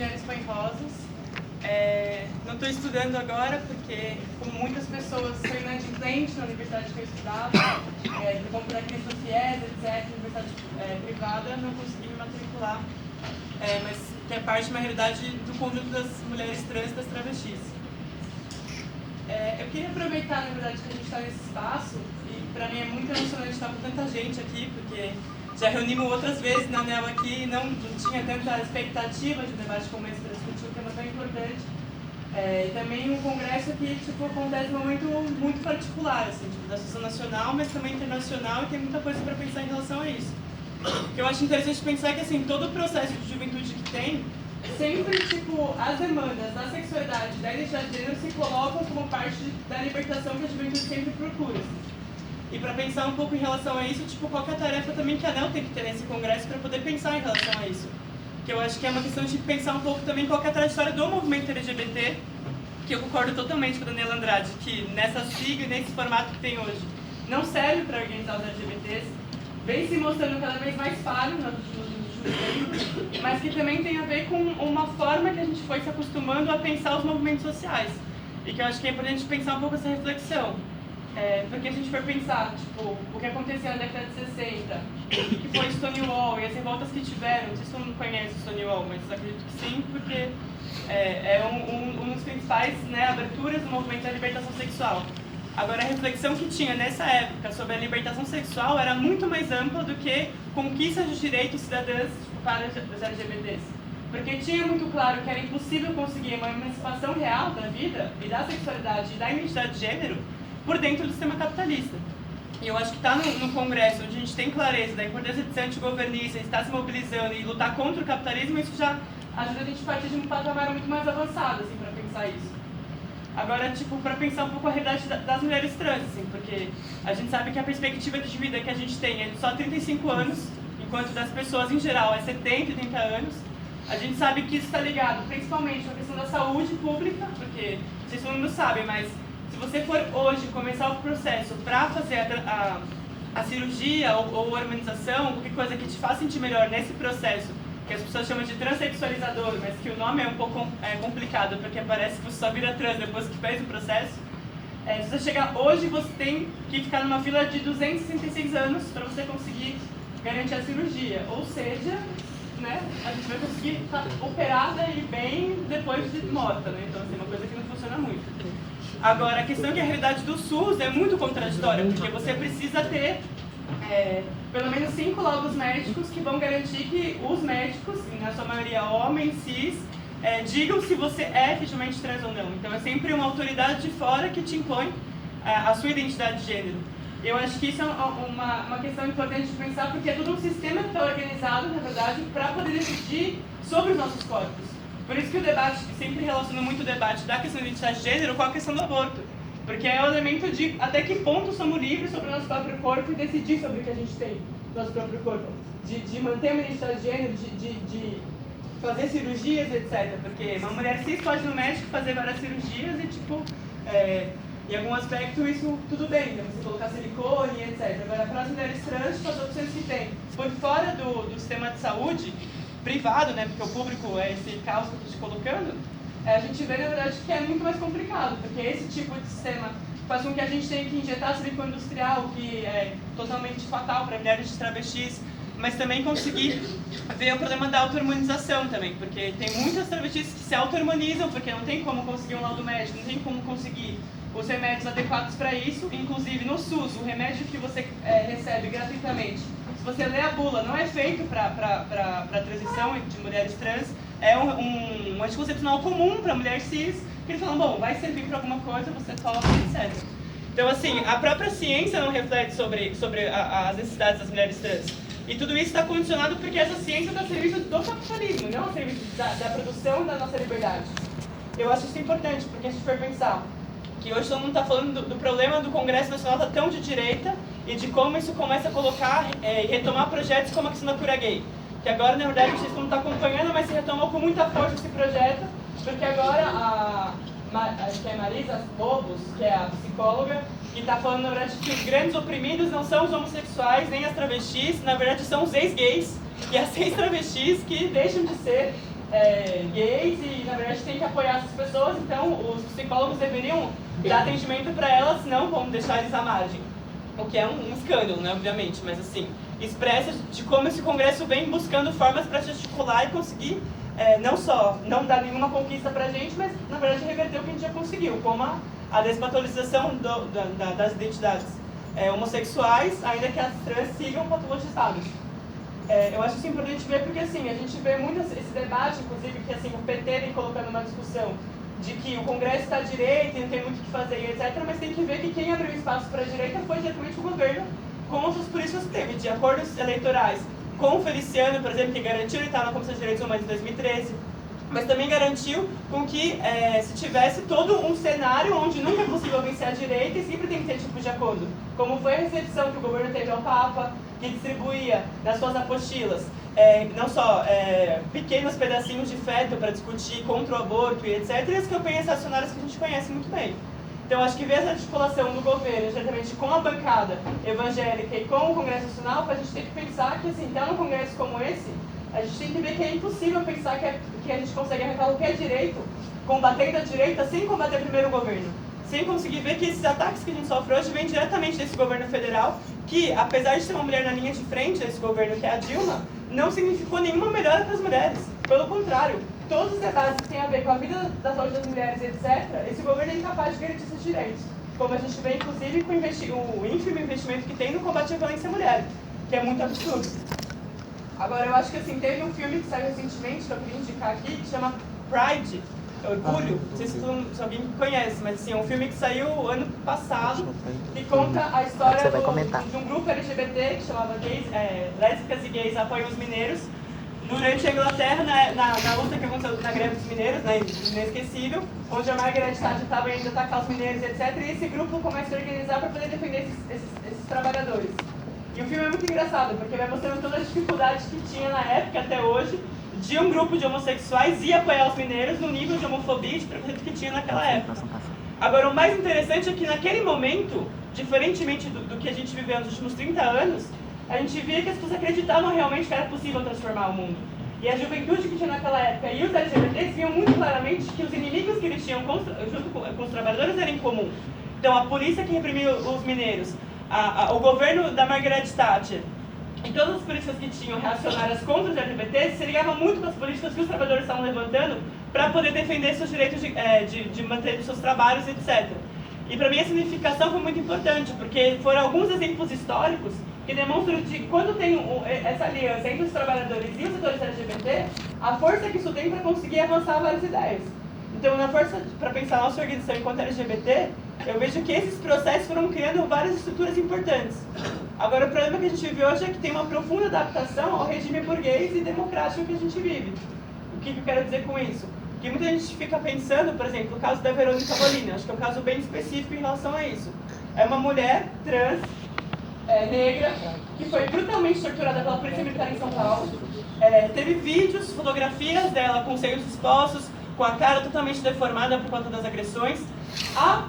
Mulheres Põem Rosas. Não estou estudando agora porque, como muitas pessoas, sou inadimplente na universidade que eu estudava, por conta da crise do FIES, etc., universidade privada, não consegui me matricular, mas que é parte de uma realidade do conjunto das mulheres trans e das travestis. Eu queria aproveitar, na verdade, que a gente está nesse espaço, e para mim é muito emocionante estar com tanta gente aqui, porque já reunimos outras vezes na ANEL aqui e não tinha tanta expectativa de debate como esse para discutir um tema tão importante. E também um congresso que acontece num momento muito particular, assim, da situação nacional, mas também internacional, e tem muita coisa para pensar em relação a isso. O que eu acho interessante pensar é que assim, todo o processo de juventude que tem, sempre as demandas da sexualidade, da identidade de gênero se colocam como parte da libertação que a juventude sempre procura. E para pensar um pouco em relação a isso, qual que é a tarefa também que a ANEL tem que ter nesse congresso para poder pensar em relação a isso. Que eu acho que é uma questão de pensar um pouco também qual que é a trajetória do movimento LGBT, que eu concordo totalmente com a Daniela Andrade, que nessa sigla e nesse formato que tem hoje, não serve para organizar os LGBTs, vem se mostrando cada vez mais falho nos últimos tempos, mas que também tem a ver com uma forma que a gente foi se acostumando a pensar os movimentos sociais. E que eu acho que é importante pensar um pouco essa reflexão. Porque a gente for pensar, o que aconteceu na década de 60, que foi Stonewall e as revoltas que tiveram, não sei se todo mundo conhece Stonewall, mas acredito que sim, porque é um dos principais aberturas do movimento da libertação sexual. Agora, a reflexão que tinha nessa época sobre a libertação sexual era muito mais ampla do que conquistas de direitos cidadãs para os LGBTs. Porque tinha muito claro que era impossível conseguir uma emancipação real da vida e da sexualidade e da identidade de gênero por dentro do sistema capitalista. E eu acho que estar no Congresso, onde a gente tem clareza da importância de ser antigovernista, estar se mobilizando e lutar contra o capitalismo, isso já ajuda a gente a partir de um patamar muito mais avançado, assim, para pensar isso. Agora, para pensar um pouco a realidade das mulheres trans, assim, porque a gente sabe que a perspectiva de vida que a gente tem é de só 35 anos, enquanto das pessoas em geral é 70, 80 anos. A gente sabe que isso está ligado principalmente à questão da saúde pública, porque, não sei se todo mundo sabe, mas se você for hoje começar o processo para fazer a cirurgia ou a hormonização, qualquer coisa que te faça sentir melhor nesse processo, que as pessoas chamam de transexualizador, mas que o nome é um pouco complicado, porque parece que você só vira trans depois que fez o processo. Se você chegar hoje, você tem que ficar numa fila de 266 anos para você conseguir garantir a cirurgia. Ou seja, a gente vai conseguir estar operada e bem depois de morta, Então, assim, é uma coisa que não funciona muito. Agora, a questão é que a realidade do SUS é muito contraditória, porque você precisa ter pelo menos 5 laudos médicos que vão garantir que os médicos, na sua maioria homens, cis, digam se você é efetivamente trans ou não. Então é sempre uma autoridade de fora que te impõe a sua identidade de gênero. Eu acho que isso é uma questão importante de pensar, porque é todo um sistema que está organizado, na verdade, para poder decidir sobre os nossos corpos. Por isso que o debate, sempre relaciona muito o debate da questão da identidade de gênero com a questão do aborto. Porque é o elemento de até que ponto somos livres sobre o nosso próprio corpo e decidir sobre o que a gente tem no nosso próprio corpo. De manter uma identidade de gênero, de fazer cirurgias, etc. Porque uma mulher cis pode ir no médico fazer várias cirurgias e, em algum aspecto, isso tudo bem. Então, você colocar silicone, etc. Agora, para as mulheres trans, as opções que tem por fora do sistema de saúde privado, porque o público é esse caos que eu estou te colocando, a gente vê, na verdade, que é muito mais complicado, porque esse tipo de sistema faz com que a gente tenha que injetar silicone industrial, que é totalmente fatal para mulheres de travestis, mas também conseguir ver o problema da auto-hormonização também, porque tem muitas travestis que se auto-hormonizam, porque não tem como conseguir um laudo médico, não tem como conseguir os remédios adequados para isso, inclusive no SUS, o remédio que você recebe gratuitamente, se você lê a bula, não é feito para transição de mulheres trans, é um anticoncepcional comum para mulher cis, que eles falam, bom, vai servir para alguma coisa, você toma, etc. Então, assim, a própria ciência não reflete sobre as necessidades das mulheres trans. E tudo isso está condicionado porque essa ciência está a serviço do capitalismo, não a serviço da produção da nossa liberdade. Eu acho isso importante, porque se a gente for pensar que hoje todo mundo está falando do problema do Congresso Nacional estar tão de direita e de como isso começa a colocar e retomar projetos como a questão da cura gay. Que agora, na verdade, vocês não estão acompanhando, mas se retomou com muita força esse projeto, porque agora acho que é Marisa Bobos, que é a psicóloga, que está falando, na verdade, que os grandes oprimidos não são os homossexuais nem as travestis, na verdade são os ex-gays e as ex-travestis que deixam de ser gays e, na verdade, tem que apoiar essas pessoas, então os psicólogos deveriam dar atendimento para elas, não como deixar eles à margem. O que é um escândalo, né, obviamente, mas assim, expressa de como esse congresso vem buscando formas para se articular e conseguir não só não dar nenhuma conquista para a gente, mas na verdade reverter o que a gente já conseguiu, como a despatologização das identidades homossexuais, ainda que as trans sigam patologizadas. Eu acho isso importante ver porque assim, a gente vê muito esse debate, inclusive que assim, o PT vem colocando uma discussão de que o Congresso está à direita e não tem muito o que fazer, etc. Mas tem que ver que quem abriu espaço para a direita foi diretamente o governo, com outras políticas que teve, de acordos eleitorais com o Feliciano, por exemplo, que garantiu ele estar na Comissão de Direitos Humanos em 2013, mas também garantiu com que se tivesse todo um cenário onde nunca é possível vencer a direita e sempre tem que ter tipo de acordo. Como foi a recepção que o governo teve ao Papa, que distribuía nas suas apostilas não só pequenos pedacinhos de feto para discutir contra o aborto e etc., e as campanhas acionárias que a gente conhece muito bem. Então, acho que ver essa articulação do governo, diretamente com a bancada evangélica e com o Congresso Nacional, a gente tem que pensar que, assim, até num congresso como esse, a gente tem que ver que é impossível pensar que a gente consegue arrancar qualquer direito, combatendo a direita, sem combater primeiro o governo. Sem conseguir ver que esses ataques que a gente sofre hoje vêm diretamente desse governo federal, que, apesar de ter uma mulher na linha de frente desse governo, que é a Dilma, não significou nenhuma melhora para as mulheres. Pelo contrário, todos os debates que têm a ver com a vida da saúde das mulheres, etc., esse governo é incapaz de garantir esses direitos. Como a gente vê, inclusive, com o ínfimo investimento que tem no combate à violência à mulher, que é muito absurdo. Agora, eu acho que assim, teve um filme que saiu recentemente, que eu queria indicar aqui, que chama Pride, Orgulho, não sei se alguém conhece, mas assim, é um filme que saiu ano passado, que conta a história de um grupo LGBT que chamava Lésbicas e Gays Apoiam os Mineiros, durante a Inglaterra, na luta que aconteceu na greve dos mineiros, inesquecível, onde a Margaret Thatcher estava indo atacar os mineiros, etc., e esse grupo começa a organizar para poder defender esses trabalhadores. E o filme é muito engraçado, porque vai mostrando todas as dificuldades que tinha na época até hoje, de um grupo de homossexuais ir apoiar os mineiros no nível de homofobia e de preconceito que tinha naquela época. Agora, o mais interessante é que naquele momento, diferentemente do que a gente viveu nos últimos 30 anos, a gente via que as pessoas acreditavam realmente que era possível transformar o mundo. E a juventude que tinha naquela época e os LGBTs viam muito claramente que os inimigos que eles tinham junto com os trabalhadores eram em comum. Então, a polícia que reprimiu os mineiros, o governo da Margaret Thatcher, e todas as políticas que tinham reacionárias contra os LGBTs se ligavam muito com as políticas que os trabalhadores estavam levantando para poder defender seus direitos de manter os seus trabalhos, etc. E para mim a significação foi muito importante, porque foram alguns exemplos históricos que demonstram que quando tem essa aliança entre os trabalhadores e os setores LGBT, a força que isso tem para conseguir avançar várias ideias. Então, na força para pensar a nossa organização enquanto LGBT, eu vejo que esses processos foram criando várias estruturas importantes. Agora, o problema que a gente vive hoje é que tem uma profunda adaptação ao regime burguês e democrático que a gente vive. O que eu quero dizer com isso? Que muita gente fica pensando, por exemplo, o caso da Verônica Molina, acho que é um caso bem específico em relação a isso. É uma mulher trans, negra, que foi brutalmente torturada pela Polícia Militar em São Paulo. Teve vídeos, fotografias dela com seios expostos, com a cara totalmente deformada por conta das agressões. A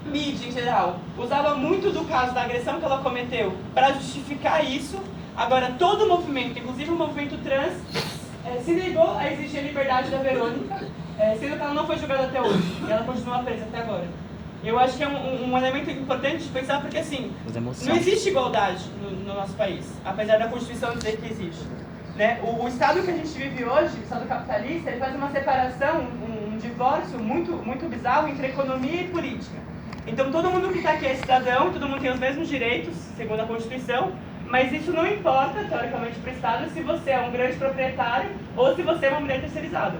mídia, em geral, usava muito do caso da agressão que ela cometeu para justificar isso. Agora, todo o movimento, inclusive o movimento trans, se negou a exigir a liberdade da Verônica, sendo que ela não foi julgada até hoje, e ela continua presa até agora. Eu acho que é um elemento importante de pensar, porque assim, não existe igualdade no nosso país, apesar da Constituição dizer que existe. Né? O Estado que a gente vive hoje, o Estado capitalista, ele faz uma separação, um divórcio muito, muito bizarro entre economia e política. Então todo mundo que está aqui é cidadão, todo mundo tem os mesmos direitos, segundo a Constituição, mas isso não importa, teoricamente, para o Estado se você é um grande proprietário ou se você é uma mulher terceirizada.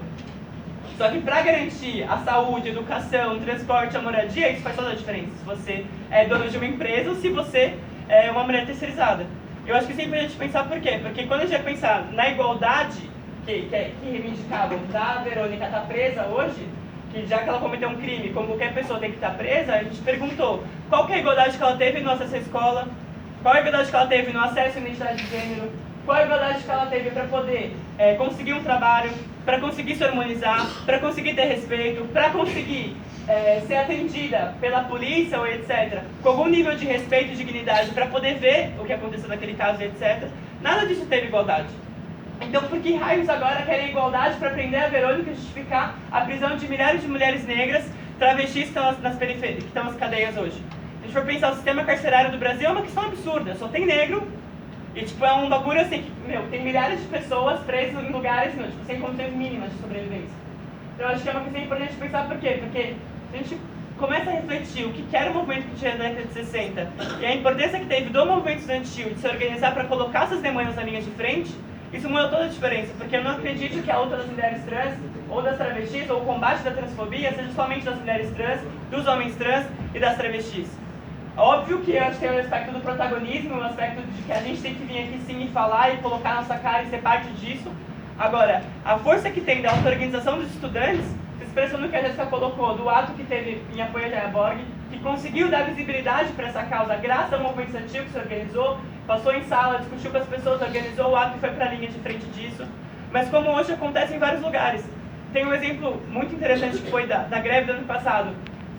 Só que para garantir a saúde, a educação, o transporte, a moradia, isso faz toda a diferença. Se você é dono de uma empresa ou se você é uma mulher terceirizada. Eu acho que sempre a gente pensar por quê? Porque quando a gente vai pensar na igualdade que reivindicavam da Verônica estar presa hoje, que já que ela cometeu um crime, como qualquer pessoa tem que estar presa, a gente perguntou qual que é a igualdade que ela teve no acesso à escola, qual a igualdade que ela teve no acesso à identidade de gênero, qual a igualdade que ela teve para poder conseguir um trabalho, para conseguir se harmonizar, para conseguir ter respeito, para conseguir ser atendida pela polícia ou etc., com algum nível de respeito e dignidade para poder ver o que aconteceu naquele caso, etc. Nada disso teve igualdade. Então, por que raios agora querem igualdade para prender a Verônica e justificar a prisão de milhares de mulheres negras, travestis que estão nas periferias, que estão nas cadeias hoje? Se a gente for pensar, o sistema carcerário do Brasil é uma questão absurda, só tem negro, e tipo, é um bagulho assim que, tem milhares de pessoas presas em lugares, tipo, sem condições mínimas de sobrevivência. Então, eu acho que é uma questão importante de pensar por quê? Porque a gente começa a refletir o que era o movimento que tinha na década de 60 e a importância que teve do movimento estudantil de se organizar para colocar essas demandas na linha de frente. Isso muda toda a diferença, porque eu não acredito que a luta das mulheres trans, ou das travestis, ou o combate da transfobia seja somente das mulheres trans, dos homens trans e das travestis. Óbvio que eu acho que tem o aspecto do protagonismo, o aspecto de que a gente tem que vir aqui sim e falar e colocar nossa cara e ser parte disso. Agora, a força que tem da auto-organização dos estudantes se expressou no que a Jéssica colocou, do ato que teve em apoio a Jaya Borg, que conseguiu dar visibilidade para essa causa graças ao movimento estudantil que se organizou, passou em sala, discutiu com as pessoas, organizou o ato e foi para a linha de frente disso. Mas como hoje acontece em vários lugares. Tem um exemplo muito interessante que foi da greve do ano passado,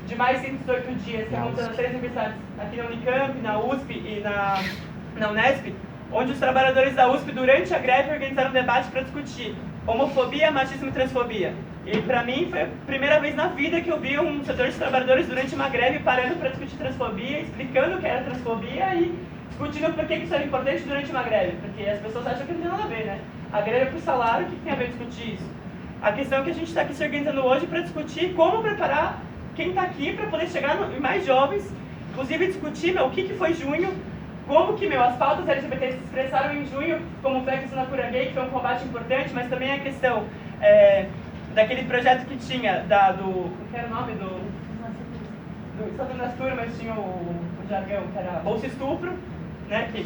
de mais de 118 dias, que aconteceu nas 3 universidades, aqui na Unicamp, na USP e na Unesp, onde os trabalhadores da USP, durante a greve, organizaram um debate para discutir homofobia, machismo e transfobia. E para mim foi a primeira vez na vida que eu vi um setor de trabalhadores durante uma greve parando para discutir transfobia, explicando o que era transfobia e discutindo por que isso era importante durante uma greve, porque as pessoas acham que não tem nada a ver, né? A greve é por salário, o que tem a ver discutir isso? A questão é que a gente está aqui se organizando hoje para discutir como preparar quem está aqui para poder chegar em mais jovens, inclusive discutir o que foi junho, como que as pautas LGBT se expressaram em junho, como foi a questão da cura gay, que foi um combate importante, mas também a questão daquele projeto que tinha, como que era o nome do Estado das Turmas, tinha o jargão, que era Bolsa Estupro, né, que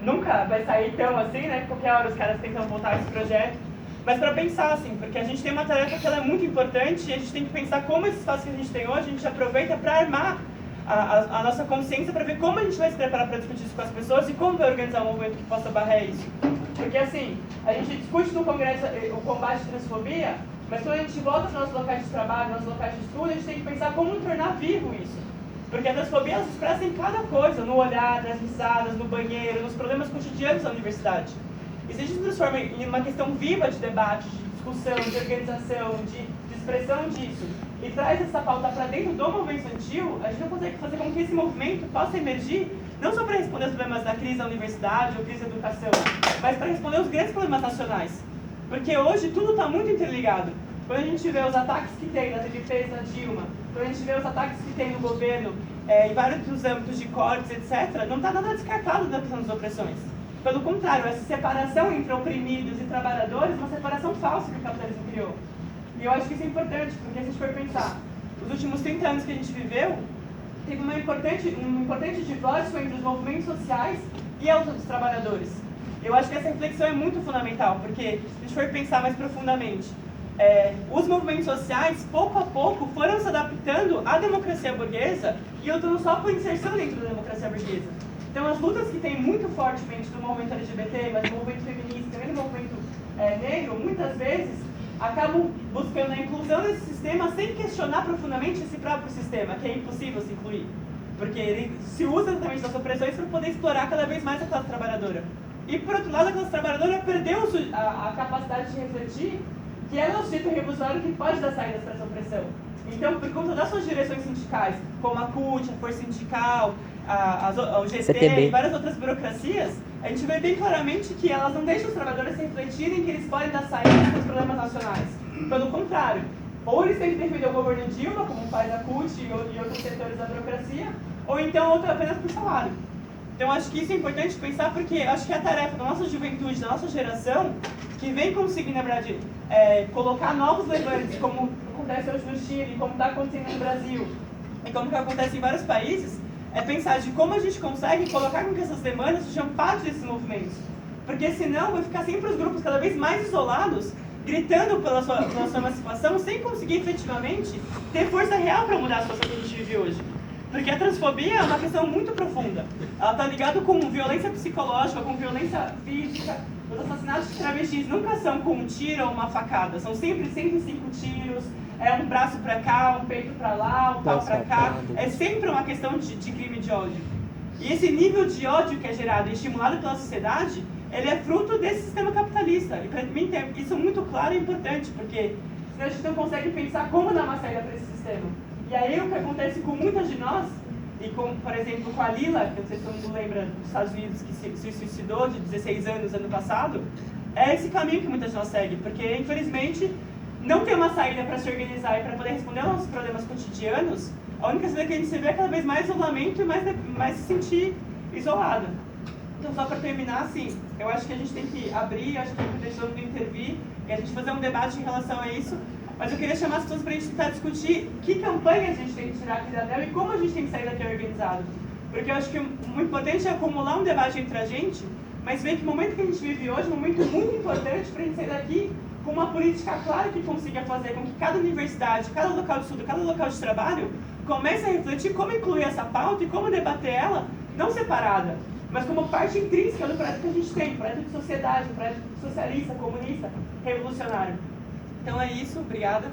nunca vai sair tão assim, né, qualquer hora os caras tentam voltar a esse projeto. Mas para pensar assim, porque a gente tem uma tarefa que ela é muito importante e a gente tem que pensar como esse espaço que a gente tem hoje, a gente aproveita para armar a nossa consciência para ver como a gente vai se preparar para discutir isso com as pessoas e como vai organizar um movimento que possa barrar isso. Porque assim, a gente discute no Congresso o combate à transfobia, mas quando a gente volta para os nossos locais de trabalho, nossos locais de estudo, a gente tem que pensar como tornar vivo isso. Porque a transfobia ela se expressa em cada coisa, no olhar, nas risadas, no banheiro, nos problemas cotidianos da universidade. E se a gente se transforma em uma questão viva de debate, de discussão, de organização, de expressão disso, e traz essa pauta para dentro do movimento estudantil, a gente não consegue fazer com que esse movimento possa emergir, não só para responder os problemas da crise da universidade ou crise da educação, mas para responder os grandes problemas nacionais. Porque hoje tudo está muito interligado. Quando a gente vê os ataques que tem nas MPs da Dilma, quando a gente vê os ataques que tem no governo, em vários âmbitos de cortes, etc., não está nada descartado da questão das opressões. Pelo contrário, essa separação entre oprimidos e trabalhadores é uma separação falsa que o capitalismo criou. E eu acho que isso é importante, porque se a gente for pensar, os últimos 30 anos que a gente viveu, teve um importante divórcio entre os movimentos sociais e a luta dos trabalhadores. Eu acho que essa reflexão é muito fundamental, porque se a gente for pensar mais profundamente, os movimentos sociais, pouco a pouco, foram se adaptando à democracia burguesa e lutando só por inserção dentro da democracia burguesa. Então, as lutas que tem muito fortemente do movimento LGBT, mas do movimento feminista, também do movimento negro, muitas vezes acabam buscando a inclusão desse sistema sem questionar profundamente esse próprio sistema, que é impossível se incluir. Porque ele se usa exatamente das opressões para poder explorar cada vez mais a classe trabalhadora. E, por outro lado, a classe trabalhadora perdeu a capacidade de refletir que ela é o sujeito revolucionário que pode dar saídas para essa opressão. Então, por conta das suas direções sindicais, como a CUT, a Força Sindical, o GT CTB. e várias outras burocracias, a gente vê bem claramente que elas não deixam os trabalhadores se refletirem que eles podem dar saídas para os problemas nacionais. Pelo contrário, ou eles têm que defender o governo Dilma, como faz a CUT e outros setores da burocracia, ou então outro apenas por salário. Então, acho que isso é importante pensar porque acho que é a tarefa da nossa juventude, da nossa geração, que vem conseguir, na verdade, colocar novos levantes, como acontece hoje no Chile, como está acontecendo no Brasil, e como que acontece em vários países, é pensar de como a gente consegue colocar com que essas demandas sejam parte desses movimentos. Porque senão vai ficar sempre os grupos cada vez mais isolados, gritando pela sua emancipação, sem conseguir efetivamente ter força real para mudar a situação que a gente vive hoje. Porque a transfobia é uma questão muito profunda. Ela está ligada com violência psicológica, com violência física. Os assassinatos de travestis nunca são com um tiro ou uma facada. São sempre 105 tiros, um braço para cá, um peito para lá, um pau para cá. É sempre uma questão de crime de ódio. E esse nível de ódio que é gerado e estimulado pela sociedade ele é fruto desse sistema capitalista. E para mim isso é muito claro e importante, porque senão a gente não consegue pensar como dar uma saída para esse sistema. E aí o que acontece com muitas de nós, e com, por exemplo, com a Lila, que não sei se todo mundo lembra dos Estados Unidos, que se suicidou de 16 anos ano passado, é esse caminho que muitas de nós seguem, porque infelizmente não tem uma saída para se organizar e para poder responder aos nossos problemas cotidianos. A única saída que a gente se vê é cada vez mais isolamento e mais se sentir isolado. Então, só para terminar, assim, eu acho que a gente tem que abrir, acho que tem que deixar todo mundo intervir e a gente fazer um debate em relação a isso. Mas eu queria chamar as pessoas para a gente tentar discutir que campanha a gente tem que tirar aqui da dela e como a gente tem que sair daqui organizado. Porque eu acho que o importante é acumular um debate entre a gente, mas ver que o momento que a gente vive hoje é um momento muito importante para a gente sair daqui com uma política clara que consiga fazer com que cada universidade, cada local de estudo, cada local de trabalho comece a refletir como incluir essa pauta e como debater ela, não separada, mas como parte intrínseca do projeto que a gente tem, projeto de sociedade, projeto socialista, comunista, revolucionário. Então é isso, obrigada.